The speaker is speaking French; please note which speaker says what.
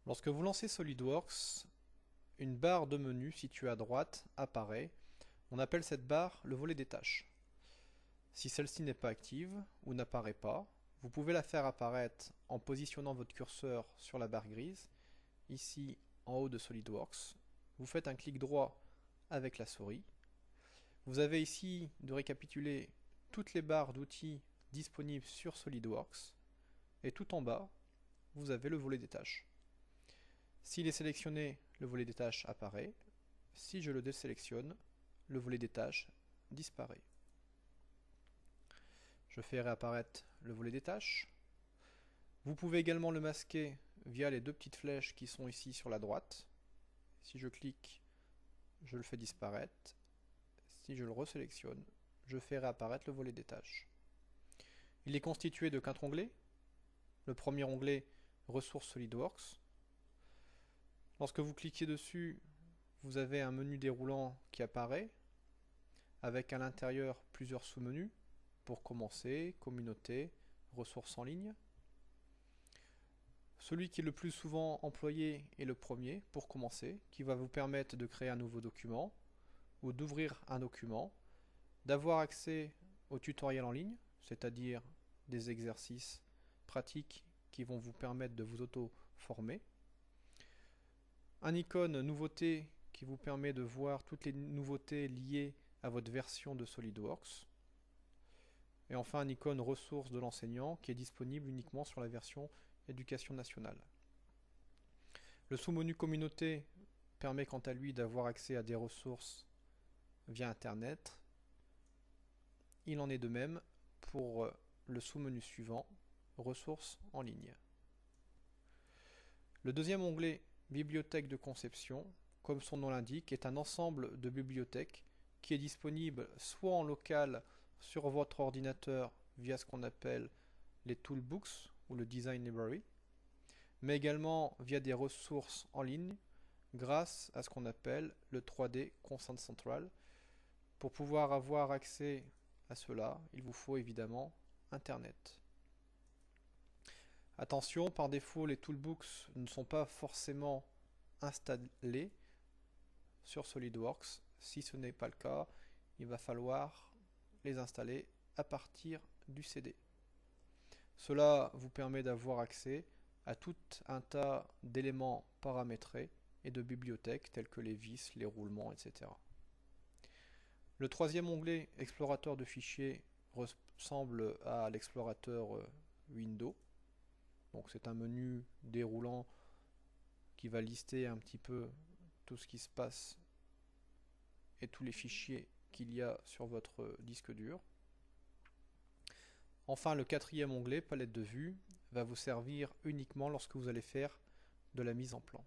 Speaker 1: Lorsque vous lancez SolidWorks, une barre de menu située à droite apparaît. On appelle cette barre le volet des tâches. Si celle-ci n'est pas active ou n'apparaît pas, vous pouvez la faire apparaître en positionnant votre curseur sur la barre grise, ici en haut de SolidWorks. Vous faites un clic droit avec la souris. Vous avez ici de récapituler toutes les barres d'outils disponibles sur SolidWorks. Et tout en bas, vous avez le volet des tâches. S'il est sélectionné, le volet des tâches apparaît. Si je le désélectionne, le volet des tâches disparaît. Je fais réapparaître le volet des tâches. Vous pouvez également le masquer via les deux petites flèches qui sont ici sur la droite. Si je clique, je le fais disparaître. Si je le resélectionne, je fais réapparaître le volet des tâches. Il est constitué de 4 onglets. Le premier onglet, Ressources SolidWorks. Lorsque vous cliquez dessus, vous avez un menu déroulant qui apparaît, avec à l'intérieur plusieurs sous-menus, pour commencer, communauté, ressources en ligne. Celui qui est le plus souvent employé est le premier, pour commencer, qui va vous permettre de créer un nouveau document, ou d'ouvrir un document, d'avoir accès aux tutoriels en ligne, c'est-à-dire des exercices pratiques qui vont vous permettre de vous auto-former. Un icône nouveauté qui vous permet de voir toutes les nouveautés liées à votre version de SolidWorks. Et enfin un icône ressources de l'enseignant qui est disponible uniquement sur la version éducation nationale. Le sous-menu communauté permet quant à lui d'avoir accès à des ressources via internet. Il en est de même pour le sous-menu suivant, ressources en ligne. Le deuxième onglet, bibliothèque de conception, comme son nom l'indique, est un ensemble de bibliothèques qui est disponible soit en local sur votre ordinateur via ce qu'on appelle les toolbooks ou le design library, mais également via des ressources en ligne grâce à ce qu'on appelle le 3D Consent Central. Pour pouvoir avoir accès à cela, il vous faut évidemment Internet. Attention, par défaut, les toolbooks ne sont pas forcément installés sur SolidWorks. Si ce n'est pas le cas, il va falloir les installer à partir du CD. Cela vous permet d'avoir accès à tout un tas d'éléments paramétrés et de bibliothèques telles que les vis, les roulements, etc. Le troisième onglet, explorateur de fichiers, ressemble à l'explorateur Windows. Donc c'est un menu déroulant qui va lister un petit peu tout ce qui se passe et tous les fichiers qu'il y a sur votre disque dur. Enfin, le quatrième onglet, palette de vue, va vous servir uniquement lorsque vous allez faire de la mise en plan.